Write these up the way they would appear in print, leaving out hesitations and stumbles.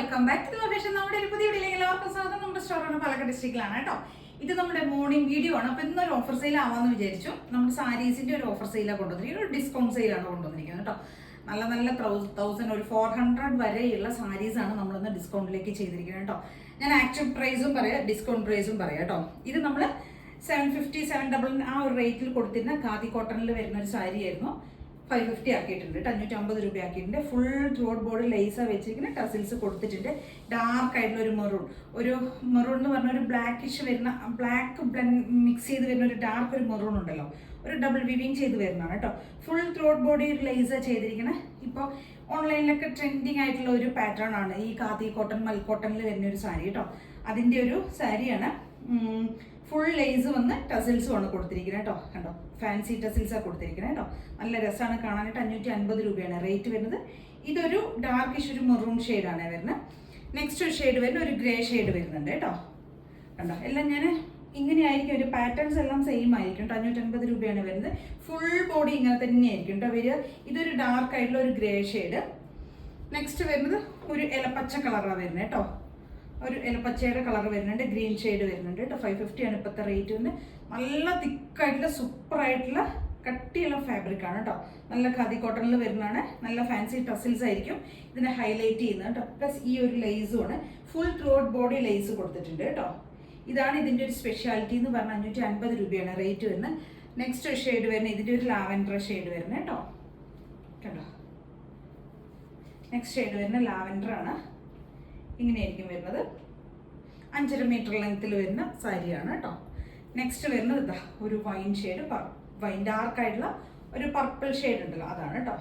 Welcome back to location. നമ്മുടെ ഒരു പുതിയ വീഡിയോയിലേക്ക് എല്ലാവർക്കും സ്വാഗതം. നമ്മുടെ സ്റ്റോറാണ് പാലക്കാട് ഡിസ്ട്രിക്റ്റിലാണ് കേട്ടോ. ഇത് നമ്മുടെ മോർണിംഗ് വീഡിയോ ആണ്. അപ്പോൾ ഇന്നൊരു ഓഫർ സെയിൽ ആവാമെന്ന് വിചാരിച്ചു. നമ്മുടെ സാരീസിന്റെ ഒരു ഓഫർ സെയിലാണ് കൊണ്ടുവന്നിരിക്കുന്നത്. ഒരു ഡിസ്കൗണ്ട് സെയിലാണ് കൊണ്ടുവന്നിരിക്കുന്നത് കേട്ടോ. നല്ല നല്ല 1000 ഒരു 400 വരെയുള്ള സാരീസാണ് നമ്മളിന്ന് ഡിസ്കൗണ്ടിലേക്ക് ചെയ്തിരിക്കുന്നത് കേട്ടോ. ഞാൻ ആക്ച്വൽ പ്രൈസും പറയാം, ഡിസ്കൗണ്ട് പ്രൈസും പറയാം കേട്ടോ. ഇത് നമ്മൾ 750, 700 ആ ഒരു റേറ്റിൽ കൊടുത്തിരുന്ന ഖാദി കോട്ടണിൽ വരുന്ന ഒരു സാരി ആയിരുന്നു. 550 ആക്കിയിട്ടുണ്ട്, 550 രൂപ ആക്കിയിട്ടുണ്ട്. ഫുൾ ത്രോട്ട് ബോർഡ് ലേസ വെച്ചിരിക്കുന്ന ടസിൽസ് കൊടുത്തിട്ടുണ്ട്. ഡാർക്ക് ആയിട്ടുള്ള ഒരു മെറൂൺ എന്ന് പറഞ്ഞ ഒരു ബ്ലാക്കിഷ് വരുന്ന, ബ്ലാക്ക് മിക്സ് ചെയ്ത് വരുന്ന ഒരു ഡാർക്ക് ഒരു മെറൂൺ ഉണ്ടല്ലോ, ഒരു ഡബിൾ വിവിങ് ചെയ്ത് വരുന്നതാണ് കേട്ടോ. ഫുൾ ത്രോട്ട് ബോഡി ലേസ ചെയ്തിരിക്കുന്നത്. ഇപ്പോൾ ഓൺലൈനിലൊക്കെ ട്രെൻഡിങ് ആയിട്ടുള്ള ഒരു പാറ്റേൺ ആണ് ഈ ഖാദി കോട്ടൺ, മൽക്കോട്ടണിൽ വരുന്ന ഒരു സാരി കേട്ടോ. അതിൻ്റെ ഒരു സാരിയാണ്. ഫുൾ ലേസ് വന്ന് ടസിൽസും ആണ് കൊടുത്തിരിക്കുന്നത് കേട്ടോ. കണ്ടോ, ഫാൻസി ടസിൽസാണ് കൊടുത്തിരിക്കുന്നത് കേട്ടോ. നല്ല രസമാണ് കാണാനായിട്ട്. 550 രൂപയാണ് റേറ്റ് വരുന്നത്. ഇതൊരു ഡാർക്കിഷ് ഒരു മെറൂൺ ഷെയ്ഡാണ് വരുന്നത്. നെക്സ്റ്റ് ഒരു ഷെയ്ഡ് വരുന്ന ഒരു ഗ്രേ ഷെയ്ഡ് വരുന്നുണ്ട് കേട്ടോ. കണ്ടോ, എല്ലാം ഞാൻ ഇങ്ങനെയായിരിക്കും, ഒരു പാറ്റേൺസ് എല്ലാം സെയിം ആയിരിക്കും കേട്ടോ. 550 രൂപയാണ് വരുന്നത്. ഫുൾ ബോഡി ഇങ്ങനെ തന്നെയായിരിക്കും കേട്ടോ വരിക. ഇതൊരു ഡാർക്ക് ആയിട്ടുള്ള ഒരു ഗ്രേ ഷെയ്ഡ്. നെക്സ്റ്റ് വരുന്നത് ഒരു ഇലപ്പച്ച കളറാണ് വരുന്നത് കേട്ടോ. ഒരു ഇലപ്പച്ചയുടെ കളർ വരുന്നുണ്ട്, ഗ്രീൻ ഷെയ്ഡ് വരുന്നുണ്ട് കേട്ടോ. 550 ആണ് ഇപ്പോഴത്തെ റേറ്റ് വരുന്നത്. നല്ല തിക്കായിട്ടുള്ള സൂപ്പറായിട്ടുള്ള കട്ടിയുള്ള ഫാബ്രിക് ആണ് കേട്ടോ. നല്ല ഖാദി കോട്ടണിൽ വരുന്നതാണ്. നല്ല ഫാൻസി ടസിൽസ് ആയിരിക്കും ഇതിനെ ഹൈലൈറ്റ് ചെയ്യുന്നത് കേട്ടോ. പ്ലസ് ഈ ഒരു ലേസും ആണ്. ഫുൾ ത്രോട്ട് ബോഡി ലേസ് കൊടുത്തിട്ടുണ്ട് കേട്ടോ. ഇതാണ് ഇതിൻ്റെ ഒരു സ്പെഷ്യാലിറ്റി എന്ന് പറഞ്ഞാൽ. 550 രൂപയാണ് റേറ്റ് വരുന്നത്. നെക്സ്റ്റ് ഒരു ഷെയ്ഡ് വരുന്നത് ഇതിൻ്റെ ഒരു ലാവൻഡർ ഷെയ്ഡ് വരുന്നത് കേട്ടോ. കണ്ടോ, നെക്സ്റ്റ് ഷെയ്ഡ് വരുന്നത് ലാവൻഡർ ആണ്. ഇങ്ങനെയായിരിക്കും വരുന്നത്. 5.5 മീറ്റർ ലെങ്ത്തിൽ വരുന്ന സാരിയാണ് കേട്ടോ. നെക്സ്റ്റ് വരുന്നത് ഇതാ ഒരു വൈൻ ഷെയ്ഡ്, വൈൻ ഡാർക്ക് ആയിട്ടുള്ള ഒരു പർപ്പിൾ ഷെയ്ഡ് ഉണ്ടല്ലോ, അതാണ് കേട്ടോ.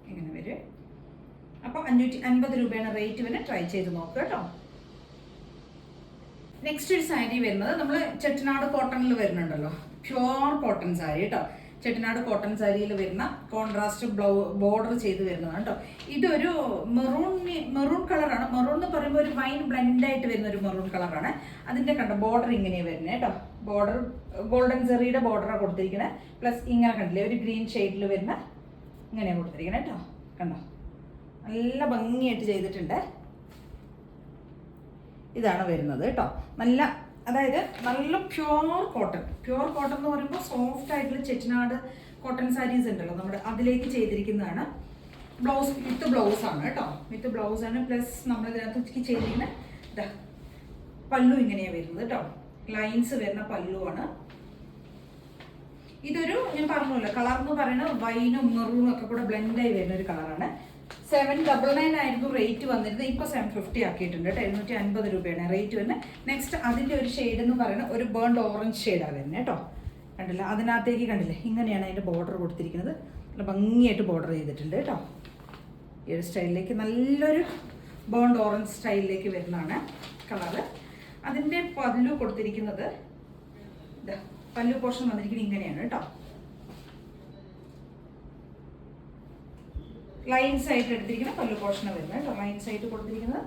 ഇങ്ങനെ വരും. അപ്പോൾ 550 രൂപയാണ് റേറ്റ് വരുന്നത്. ട്രൈ ചെയ്ത് നോക്കുക കേട്ടോ. നെക്സ്റ്റ് ഒരു സാരി വരുന്നത് നമ്മൾ ചെട്ടിനാട് കോട്ടണിൽ വരുന്നുണ്ടല്ലോ, പ്യുവർ കോട്ടൺ സാരി കേട്ടോ. ചെട്ടിനാട് കോട്ടൺ സാരിയിൽ വരുന്ന കോൺട്രാസ്റ്റ് ബോർഡർ ചെയ്ത് വരുന്നതാണ് കേട്ടോ. ഇതൊരു മെറൂൺ കളറാണ്. മെറൂൺ എന്ന് പറയുമ്പോൾ ഒരു വൈൻ ബ്ലെൻഡ് ആയിട്ട് വരുന്ന ഒരു മെറൂൺ കളറാണ്. അതിൻ്റെ കണ്ടോ ബോർഡർ ഇങ്ങനെയാണ് വരുന്നത് കേട്ടോ. ബോർഡർ ഗോൾഡൻ സെറിയുടെ ബോർഡറാണ് കൊടുത്തിരിക്കുന്നത്. പ്ലസ് ഇങ്ങനെ കണ്ടില്ലേ ഒരു ഗ്രീൻ ഷെയ്ഡിൽ വരുന്ന ഇങ്ങനെയാണ് കൊടുത്തിരിക്കുന്നത് കേട്ടോ. കണ്ടോ, നല്ല ഭംഗിയായിട്ട് ചെയ്തിട്ടുണ്ട്. ഇതാണ് വരുന്നത് കേട്ടോ. നല്ല, അതായത് നല്ല പ്യുവർ കോട്ടൺ. പ്യുവർ കോട്ടൺ എന്ന് പറയുമ്പോൾ സോഫ്റ്റ് ആയിട്ടുള്ള ചെട്ടിനാട് കോട്ടൺ സാരീസ് ഉണ്ടല്ലോ നമ്മുടെ, അതിലേക്ക് ചെയ്തിരിക്കുന്നതാണ്. ബ്ലൗസ് വിത്ത് ബ്ലൗസ് ആണ് കേട്ടോ. വിത്ത് ബ്ലൗസ് ആണ്. പ്ലസ് നമ്മൾ ഇതിനകത്ത് ചെയ്തിരിക്കുന്ന പല്ലു ഇങ്ങനെയാണ് വരുന്നത് കേട്ടോ. ലൈൻസ് വരുന്ന പല്ലുവാണ്. ഇതൊരു ഞാൻ പറഞ്ഞല്ലോ കളർ എന്ന് പറയുന്നത് വൈനും മെറൂണും ഒക്കെ കൂടെ ബ്ലെൻഡായി വരുന്ന ഒരു കളറാണ്. 799 ആയിരുന്നു റേറ്റ് വന്നിരുന്നത്. ഇപ്പോൾ 750 ആക്കിയിട്ടുണ്ട് കേട്ടോ. 750 രൂപയാണ് റേറ്റ് വരുന്നത്. നെക്സ്റ്റ് അതിൻ്റെ ഒരു ഷെയ്ഡ് എന്ന് പറയുന്നത് ഒരു ബേൺഡ് ഓറഞ്ച് ഷെയ്ഡാണ് വരുന്നത് കേട്ടോ. കണ്ടില്ല, അതിനകത്തേക്ക് കണ്ടില്ലേ ഇങ്ങനെയാണ് അതിൻ്റെ ബോർഡർ കൊടുത്തിരിക്കുന്നത്. നല്ല ഭംഗിയായിട്ട് ബോർഡർ ചെയ്തിട്ടുണ്ട് കേട്ടോ. ഈ ഒരു സ്റ്റൈലിലേക്ക് നല്ലൊരു ബേൺഡ് ഓറഞ്ച് സ്റ്റൈലിലേക്ക് വരുന്നതാണ് കളറ്. അതിൻ്റെ പല്ലു കൊടുത്തിരിക്കുന്നത് പല്ലു പോർഷൻ വന്നിരിക്കുന്നത് ഇങ്ങനെയാണ് കേട്ടോ. ലൈൻസ് ആയിട്ട് എടുത്തിരിക്കുന്ന പല്ലു പോർഷനാണ് വരുന്നത് കേട്ടോ. ലൈൻസ് ആയിട്ട് കൊടുത്തിരിക്കുന്നത്.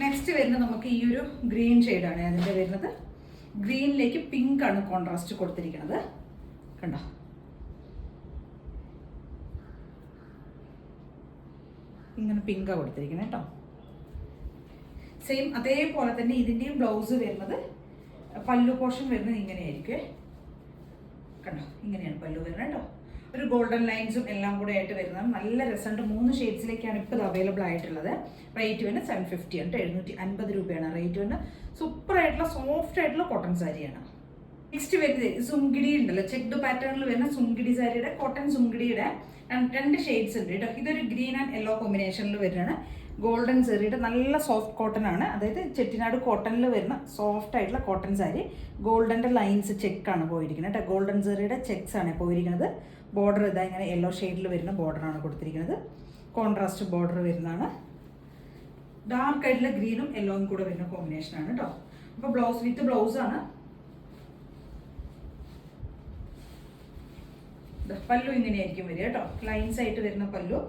നെക്സ്റ്റ് വരുന്നത് നമുക്ക് ഈ ഒരു ഗ്രീൻ ഷെയ്ഡാണ് അതിൻ്റെ വരുന്നത്. ഗ്രീനിലേക്ക് പിങ്ക് ആണ് കോൺട്രാസ്റ്റ് കൊടുത്തിരിക്കുന്നത്. കണ്ടോ, ഇങ്ങനെ പിങ്കാണ് കൊടുത്തിരിക്കുന്നത് കേട്ടോ. സെയിം അതേപോലെ തന്നെ ഇതിൻ്റെയും ബ്ലൗസ് വരുന്നത്, പല്ലു പോർഷൻ വരുന്നത് ഇങ്ങനെയായിരിക്കും. കണ്ടോ, ഇങ്ങനെയാണ് പല്ലു വരുന്നത് കേട്ടോ. ഒരു ഗോൾഡൻ ലൈൻസും എല്ലാം കൂടെ ആയിട്ട് വരുന്നത്. നല്ല രസമുണ്ട്. 3 ഷെയ്ഡ്സിലേക്കാണ് ഇപ്പോൾ ഇത് അവൈലബിൾ ആയിട്ടുള്ളത്. റേറ്റ് വരുന്നത് 750 ആണ്. 750 രൂപയാണ് റേറ്റ് വരുന്നത്. സൂപ്പർ ആയിട്ടുള്ള സോഫ്റ്റ് ആയിട്ടുള്ള കോട്ടൺ സാരിയാണ്. നെക്സ്റ്റ് വരുന്നത് സുംഗിടി ഉണ്ടല്ലോ, ചെക്ഡ് പാറ്റേണിൽ വരുന്ന സുംഗിടി സാരിയുടെ, കോട്ടൺ സുംഗിടിയുടെ 2 ഷെയ്ഡ്സ് ഉണ്ട് കേട്ടോ. ഇതൊരു ഗ്രീൻ ആൻഡ് യെല്ലോ കോമ്പിനേഷനിൽ വരുന്നതാണ്. ഗോൾഡൻ സെറിയുടെ നല്ല സോഫ്റ്റ് കോട്ടൺ ആണ്. അതായത് ചെട്ടിനാട് കോട്ടണിൽ വരുന്ന സോഫ്റ്റ് ആയിട്ടുള്ള കോട്ടൺ സാരി. ഗോൾഡൻ്റെ ലൈൻസ് ചെക്കാണ് പോയിരിക്കുന്നത് കേട്ടോ. ഗോൾഡൻ സെറിയുടെ ചെക്സ് ആണ് പോയിരിക്കുന്നത്. ബോർഡർ ഇതാ ഇങ്ങനെ യെല്ലോ ഷെയ്ഡിൽ വരുന്ന ബോർഡറാണ് കൊടുത്തിരിക്കുന്നത്. കോൺട്രാസ്റ്റ് ബോർഡർ വരുന്നതാണ്. ഡാർക്ക് ആയിട്ടുള്ള ഗ്രീനും യെല്ലോയും കൂടെ വരുന്ന കോമ്പിനേഷനാണ് കേട്ടോ. അപ്പോൾ ബ്ലൗസ് വിത്ത് ബ്ലൗസ് ആണ്. പല്ലു ഇങ്ങനെയായിരിക്കും വരിക കേട്ടോ. ലൈൻസ് ആയിട്ട് വരുന്ന പല്ലു.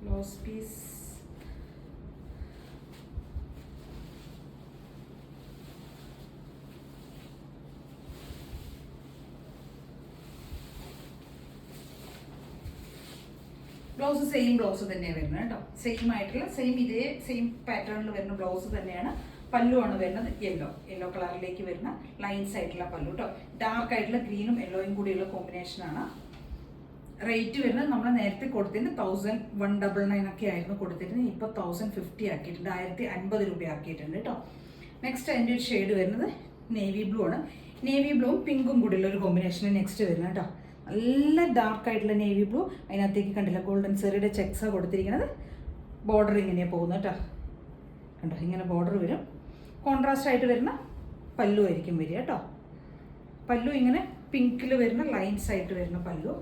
Blouse piece blouse same blouse തന്നെയാണ് വരുന്നത് കേട്ടോ. സെയിം ആയിട്ടുള്ള ഇതേ സെയിം പാറ്റേണിൽ വരുന്ന ബ്ലൗസ് തന്നെയാണ്. പല്ലുവാണ് വരുന്നത് യെല്ലോ കളറിലേക്ക് വരുന്ന ലൈൻസ് ആയിട്ടുള്ള പല്ലു കേട്ടോ. ഡാർക്ക് ആയിട്ടുള്ള ഗ്രീനും യെല്ലോയും കൂടിയുള്ള കോമ്പിനേഷനാണ്. റേറ്റ് വരുന്നത് നമ്മൾ നേരത്തെ കൊടുത്തതിന് 1199 ഒക്കെ ആയിരുന്നു കൊടുത്തിരുന്നത്. ഇപ്പോൾ 1050 ആക്കിയിട്ടുണ്ട്, 1050 രൂപ ആക്കിയിട്ടുണ്ട് കേട്ടോ. നെക്സ്റ്റ് അതിൻ്റെ ഒരു ഷെയ്ഡ് വരുന്നത് നേവി ബ്ലൂ ആണ്. നേവി ബ്ലൂവും പിങ്കും കൂടിയുള്ള ഒരു കോമ്പിനേഷന് നെക്സ്റ്റ് വരുന്നത് കേട്ടോ. നല്ല ഡാർക്ക് ആയിട്ടുള്ള നേവി ബ്ലൂ, അതിനകത്തേക്ക് കണ്ടില്ല ഗോൾഡൻ സെറിയുടെ ചെക്സാണ് കൊടുത്തിരിക്കുന്നത്. ബോർഡർ ഇങ്ങനെയാണ് പോകുന്നത് കേട്ടോ. കണ്ടോ, ഇങ്ങനെ ബോർഡർ വരും. കോൺട്രാസ്റ്റ് ആയിട്ട് വരുന്ന പല്ലു ആയിരിക്കും വരിക കേട്ടോ. പല്ലു ഇങ്ങനെ പിങ്കിൽ വരുന്ന ലൈൻസ് ആയിട്ട് വരുന്ന പല്ലു.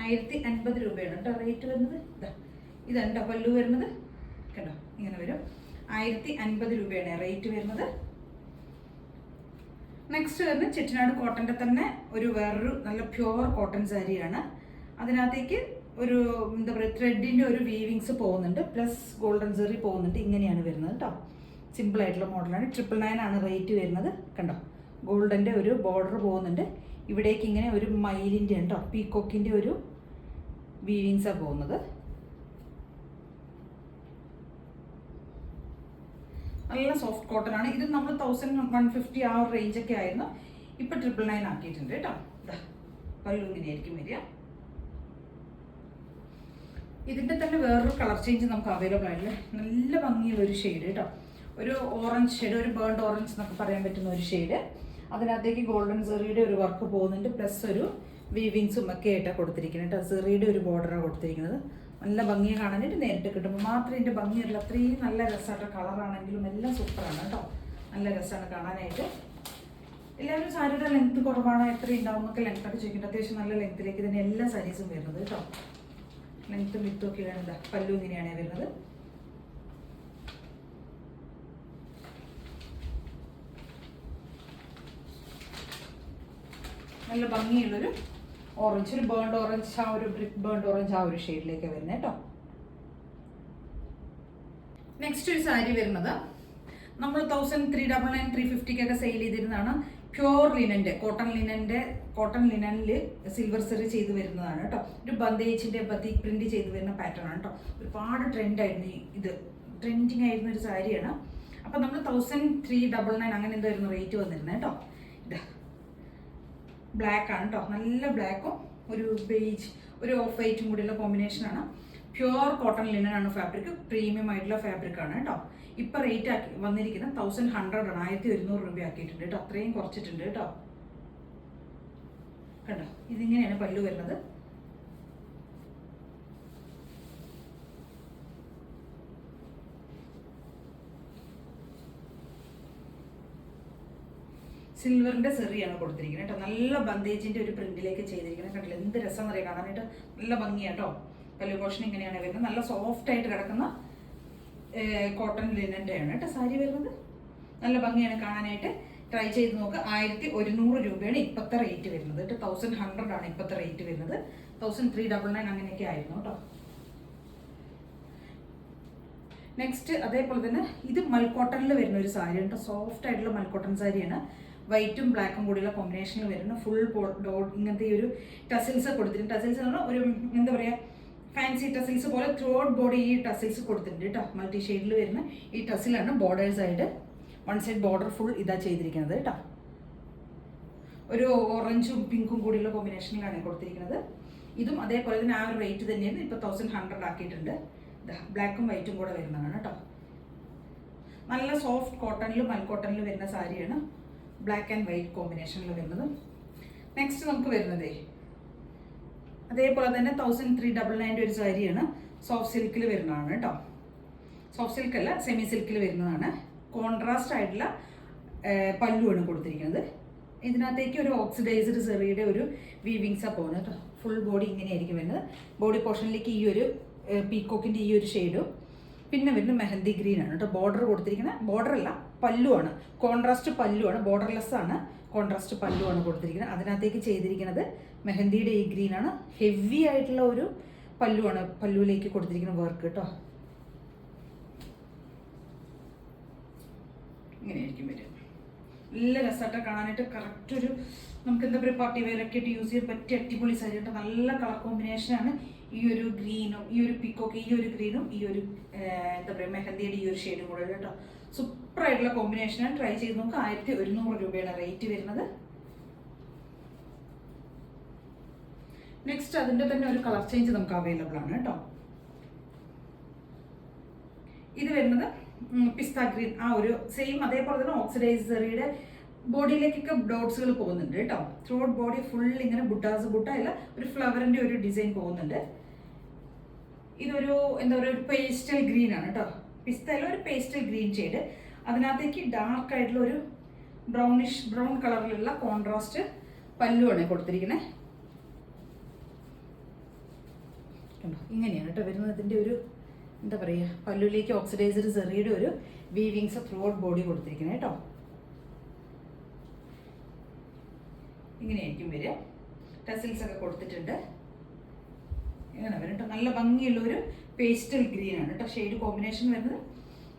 1050 രൂപയാണ് കേട്ടോ റേറ്റ് വരുന്നത്. ഇതാണ് കേട്ടോ പല്ലു വരുന്നത്. കേട്ടോ, ഇങ്ങനെ വരും. 1050 രൂപയാണ് റേറ്റ് വരുന്നത്. നെക്സ്റ്റ് വരുന്നത് ചെട്ടിനാട് കോട്ടൻ്റെ തന്നെ വേറൊരു നല്ല പ്യുവർ കോട്ടൺ സാരിയാണ്. അതിനകത്തേക്ക് ഒരു എന്താ പറയുക ത്രെഡിൻ്റെ ഒരു വീവിങ്സ് പോകുന്നുണ്ട്, പ്ലസ് ഗോൾഡൻ സെറി പോകുന്നുണ്ട്. ഇങ്ങനെയാണ് വരുന്നത് കേട്ടോ. സിമ്പിൾ ആയിട്ടുള്ള മോഡലാണ്. 999 ആണ് റേറ്റ് വരുന്നത്. കണ്ടോ, ഗോൾഡൻ്റെ ഒരു ബോർഡർ പോകുന്നുണ്ട്. ഇവിടേക്ക് ഇങ്ങനെ ഒരു മയിലിൻ്റെ ഉണ്ടോ, പീക്കോക്കിൻ്റെ ഒരു വീവിങ്സാണ് പോകുന്നത്. നല്ല സോഫ്റ്റ് കോട്ടൺ ആണ്. ഇത് നമ്മൾ 1150 ആ ഒരു റേഞ്ചൊക്കെ ആയിരുന്നു. ഇപ്പം 999 ആക്കിയിട്ടുണ്ട് കേട്ടോ. പല്ലു ഇങ്ങനെയായിരിക്കും വരിക. ഇതിൻ്റെ തന്നെ വേറൊരു കളർ ചേഞ്ച് നമുക്ക് അവൈലബിൾ ആയില്ലേ. നല്ല ഭംഗിയുള്ള ഒരു ഷെയ്ഡ് കേട്ടോ. ഒരു ഓറഞ്ച് ഷെയ്ഡ്, ഒരു ബേൺഡ് ഓറഞ്ച് എന്നൊക്കെ പറയാൻ പറ്റുന്ന ഒരു ഷെയ്ഡ്. അതിനകത്തേക്ക് ഗോൾഡൻ സെറിയുടെ ഒരു വർക്ക് പോകുന്നുണ്ട്, പ്ലസ് ഒരു വീവിങ്സും ഒക്കെ ആയിട്ടാണ് കൊടുത്തിരിക്കുന്നത് കേട്ടോ. സെറിയുടെ ഒരു ബോർഡറാണ് കൊടുത്തിരിക്കുന്നത്. നല്ല ഭംഗിയെ കാണാനായിട്ട് നേരിട്ട് കിട്ടുമ്പോൾ മാത്രമേ ഇതിൻ്റെ ഭംഗിയുള്ള അത്രയും നല്ല രസമായിട്ട് കളറാണെങ്കിലും എല്ലാം സൂപ്പറാണ് കേട്ടോ. നല്ല രസമാണ് കാണാനായിട്ട്. എല്ലാവരും സാരിയുടെ ലെങ്ത്ത് കുറവാണ്, എത്ര ഉണ്ടാവും എന്നൊക്കെ ലെങ്ത്തൊക്കെ ചോദിക്കുന്നുണ്ട്. അത്യാവശ്യം നല്ല ലെങ്ത്തിലേക്ക് തന്നെ എല്ലാ സാരീസും വരുന്നത് കേട്ടോ. ലെങ്ത്തും വിത്തും ഒക്കെയാണ്. എന്താ പല്ലു ഇങ്ങനെയാണ് വരുന്നത്. നല്ല ഭംഗിയുള്ളൊരു ഓറഞ്ച്, ഒരു ബേൺഡ് ഓറഞ്ച്, ആ ഒരു ബ്രിക്ക് ബേൺഡ് ഓറഞ്ച് ആ ഒരു ഷെയ്ഡിലേക്ക് വരുന്നത് കേട്ടോ. നെക്സ്റ്റ് ഒരു സാരി വരുന്നത് നമ്മൾ 1399 350 സെയിൽ ചെയ്തിരുന്നതാണ്. പ്യുവർ ലിനൻ്റെ കോട്ടൺ ലിനനിൽ സിൽവർ സെറി ചെയ്ത് വരുന്നതാണ് കേട്ടോ. ഒരു ബന്ദേജിൻ്റെ ബത്തിക് പ്രിന്റ് ചെയ്ത് വരുന്ന പാറ്റേൺ ആണ് കേട്ടോ. ഒരുപാട് ട്രെൻഡായിരുന്നു, ഇത് ട്രെൻഡിങ് ആയിരുന്ന ഒരു സാരിയാണ്. അപ്പം നമ്മൾ 1399 അങ്ങനെ എന്തായിരുന്നു റേറ്റ് വന്നിരുന്നത് കേട്ടോ. ഇതാ ബ്ലാക്ക് ആണ് കേട്ടോ. നല്ല ബ്ലാക്കും ഒരു ബേജ്, ഒരു ഓഫ് വൈറ്റും കൂടിയുള്ള കോമ്പിനേഷനാണ്. പ്യുവർ കോട്ടൺ ലിനൻ ആണ് ഫാബ്രിക്. പ്രീമിയം ആയിട്ടുള്ള ഫാബ്രിക് ആണ് കേട്ടോ. ഇപ്പം റേറ്റ് ആക്കി വന്നിരിക്കുന്നത് 1100 ആണ്. 1100 രൂപ ആക്കിയിട്ടുണ്ട് കേട്ടോ. അത്രയും കുറച്ചിട്ടുണ്ട് കേട്ടോ. കണ്ടോ, ഇതിങ്ങനെയാണ് പല്ലു വരുന്നത്. സിൽവറിൻ്റെ സെറിയാണ് കൊടുത്തിരിക്കുന്നത് കേട്ടോ. നല്ല ബന്ദേജിൻ്റെ ഒരു പ്രിന്റിലേക്ക് ചെയ്തിരിക്കുന്നത്. കണ്ടില്ല എന്ത് രസം എന്നറിയാം കാണാനായിട്ട്. നല്ല ഭംഗിയാട്ടോ. പല്ലു പോർഷൻ ഇങ്ങനെയാണ് വരുന്നത്. നല്ല സോഫ്റ്റ് ആയിട്ട് കിടക്കുന്ന കോട്ടൺ ലിനൻ്റെ ആണ് കേട്ടോ സാരി വരുന്നത്. നല്ല ഭംഗിയാണ് കാണാനായിട്ട്. ട്രൈ ചെയ്ത് നോക്ക്. 1100 രൂപയാണ് ഇപ്പോഴത്തെ റേറ്റ് വരുന്നത് കേട്ടോ. 1100 ആണ് ഇപ്പോഴത്തെ റേറ്റ് വരുന്നത്. 1399 അങ്ങനെയൊക്കെ ആയിരുന്നു കേട്ടോ. നെക്സ്റ്റ് അതേപോലെ തന്നെ ഇത് മൽക്കോട്ടണിൽ വരുന്ന ഒരു സാരി കേട്ടോ. സോഫ്റ്റ് ആയിട്ടുള്ള മൽക്കോട്ടൺ സാരിയാണ്. വൈറ്റും ബ്ലാക്കും കൂടിയുള്ള കോമ്പിനേഷനിൽ വരുന്ന ഫുൾ ഡോട്ട് ഇങ്ങനത്തെ ഒരു ടസിൽസ് കൊടുത്തിട്ടുണ്ട്. ടസിൽസ് എന്ന് പറഞ്ഞാൽ ഒരു എന്താ പറയുക ഫാൻസി ടസിൽസ് പോലെ ത്രോട്ട് ബോഡി ഈ ടസിൽസ് കൊടുത്തിട്ടുണ്ട് കേട്ടോ. മൾട്ടി ഷെയ്ഡിൽ വരുന്ന ഈ ടസിലാണ് ബോർഡേഴ്സ് ആയിട്ട് വൺ സൈഡ് ബോർഡർ ഫുൾ ഇതാ ചെയ്തിരിക്കുന്നത് കേട്ടോ. ഒരു ഓറഞ്ചും പിങ്കും കൂടിയുള്ള കോമ്പിനേഷനിലാണ് കൊടുത്തിരിക്കുന്നത്. ഇതും അതേപോലെ തന്നെ ആ ഒരു റേറ്റ് തന്നെയാണ്. ഇപ്പോൾ 1100 ആക്കിയിട്ടുണ്ട്. ബ്ലാക്കും വൈറ്റും കൂടെ വരുന്നതാണ് കേട്ടോ. നല്ല സോഫ്റ്റ് കോട്ടണിലും മൽക്കോട്ടണിലും വരുന്ന സാരിയാണ്. ബ്ലാക്ക് ആൻഡ് വൈറ്റ് കോമ്പിനേഷനിൽ വരുന്നത്. നെക്സ്റ്റ് നമുക്ക് വരുന്നതേ അതേപോലെ തന്നെ 1399 ഒരു സാരിയാണ്. സോഫ്റ്റ് സിൽക്കിൽ വരുന്നതാണ് കേട്ടോ. സോഫ്റ്റ് സിൽക്ക് അല്ല, സെമി സിൽക്കിൽ വരുന്നതാണ്. കോൺട്രാസ്റ്റ് ആയിട്ടുള്ള പല്ലുവാണ് കൊടുത്തിരിക്കുന്നത്. ഇതിനകത്തേക്ക് ഒരു ഓക്സിഡൈസ്ഡ് സെറിയുടെ ഒരു വീവിങ്സാണ് പോകുന്നത് കേട്ടോ. ഫുൾ ബോഡി ഇങ്ങനെയായിരിക്കും വരുന്നത്. ബോഡി പോർഷനിലേക്ക് ഈ ഒരു പീക്കോക്കിൻ്റെ ഈ ഒരു ഷെയ്ഡും പിന്നെ വരുന്നത് മെഹന്തി ഗ്രീൻ ആണ് കേട്ടോ. ബോർഡർ കൊടുത്തിരിക്കുന്നത് ബോർഡർ അല്ല, പല്ലുവാണ്. കോൺട്രാസ്റ്റ് പല്ലുവാണ്, ബോർഡർലെസ് ആണ്. കോൺട്രാസ്റ്റ് പല്ലുവാണ് കൊടുത്തിരിക്കുന്നത്. അതിനകത്തേക്ക് ചെയ്തിരിക്കുന്നത് മെഹന്തിയുടെ ഈ ഗ്രീൻ ആണ്. ഹെവി ആയിട്ടുള്ള ഒരു പല്ലുവാണ് പല്ലുവിലേക്ക് കൊടുത്തിരിക്കുന്ന വർക്ക് കേട്ടോ. ഇങ്ങനെയായിരിക്കും വരിക. നല്ല രസമായിട്ട് കാണാനായിട്ട് കറക്റ്റ് ഒരു നമുക്ക് എന്താ പറയുക പാർട്ടി വെയറൊക്കെ ആയിട്ട് യൂസ് ചെയ്യാൻ പറ്റിയ അടിപൊളി സാരി കേട്ടോ. നല്ല കളർ കോമ്പിനേഷനാണ്. ഈ ഒരു ഗ്രീനും ഈ ഒരു പിക്കോക്ക് ഈ ഒരു ഗ്രീനും ഈ ഒരു എന്താ പറയുക മെഹന്തിയുടെ ഈ ഒരു ഷെയ്ഡും കൂടെ കേട്ടോ. സൂപ്പർ ആയിട്ടുള്ള കോമ്പിനേഷനാണ്. ട്രൈ ചെയ്ത് നമുക്ക് 1100 രൂപയാണ് റേറ്റ് വരുന്നത്. നെക്സ്റ്റ് അതിൻ്റെ തന്നെ ഒരു കളർ ചേഞ്ച് നമുക്ക് അവൈലബിൾ ആണ് കേട്ടോ. ഇത് വരുന്നത് പിസ്ത ഗ്രീൻ, ആ ഒരു സെയിം അതേപോലെ തന്നെ ഓക്സിഡൈസറിയുടെ ബോഡിയിലേക്കൊക്കെ ഡോട്ട്സുകൾ പോകുന്നുണ്ട് കേട്ടോ. ത്രൂ ഔട്ട് ബോഡി ഫുൾ ഇങ്ങനെ ബുട്ട അല്ല ഒരു ഫ്ലവറിന്റെ ഒരു ഡിസൈൻ പോകുന്നുണ്ട്. ഇതൊരു എന്താ പറയുക ഒരു പേസ്റ്റൽ ഗ്രീൻ ആണ് കേട്ടോ. പിസ്തയിലെ ഒരു പേസ്റ്റൽ ഗ്രീൻ ഷെയ്ഡ്, അതിനകത്തേക്ക് ഡാർക്ക് ആയിട്ടുള്ള ഒരു ബ്രൗൺ കളറിലുള്ള കോൺട്രാസ്റ്റ് പല്ലുവാണ് കൊടുത്തിരിക്കുന്നത്. ഇങ്ങനെയാണ് കേട്ടോ വരുന്നത്. ഇതിൻ്റെ ഒരു എന്താ പറയുക പല്ലുവിലേക്ക് ഓക്സിഡൈസർ സെറിയുടെ ഒരു വീവിങ്സ് ത്രൂ ഔട്ട് ബോഡി കൊടുത്തിരിക്കുന്നത് കേട്ടോ. ഇങ്ങനെയായിരിക്കും വരിക. ടസിൽസ് ഒക്കെ കൊടുത്തിട്ടുണ്ട്. ഇങ്ങനെ വരും കേട്ടോ. നല്ല ഭംഗിയുള്ള ഒരു പേസ്റ്റൽ ഗ്രീൻ ആണ് കേട്ടോ ഷെയ്ഡ് കോമ്പിനേഷൻ വരുന്നത്.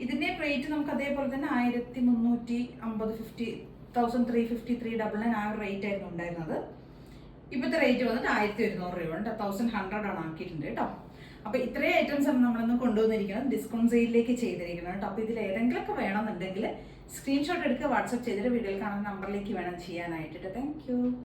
ഇതിൻ്റെ റേറ്റ് നമുക്ക് അതേപോലെ തന്നെ 1350 1353 ആ ഒരു റേറ്റ് ആയിരുന്നു ഉണ്ടായിരുന്നത്. ഇപ്പോഴത്തെ റേറ്റ് വന്നിട്ട് 1100 രൂപ 1100 ആണ് ആക്കിയിട്ടുണ്ട് കേട്ടോ. അപ്പോൾ ഇത്രയും ഐറ്റംസ് ആണ് നമ്മളൊന്ന് കൊണ്ടുവന്നിരിക്കുന്നത്. ഡിസ്കൗണ്ട് സെയിലിലേക്ക് ചെയ്തിരിക്കുന്നത് കേട്ടോ. അപ്പോൾ ഇതിൽ ഏതെങ്കിലുമൊക്കെ വേണമെന്നുണ്ടെങ്കിൽ സ്ക്രീൻഷോട്ട് എടുക്കുക, വാട്സപ്പ് ചെയ്തിട്ട് വീഡിയോയിൽ കാണുന്ന നമ്പറിലേക്ക് വേണം ചെയ്യാനായിട്ട്. Thank you.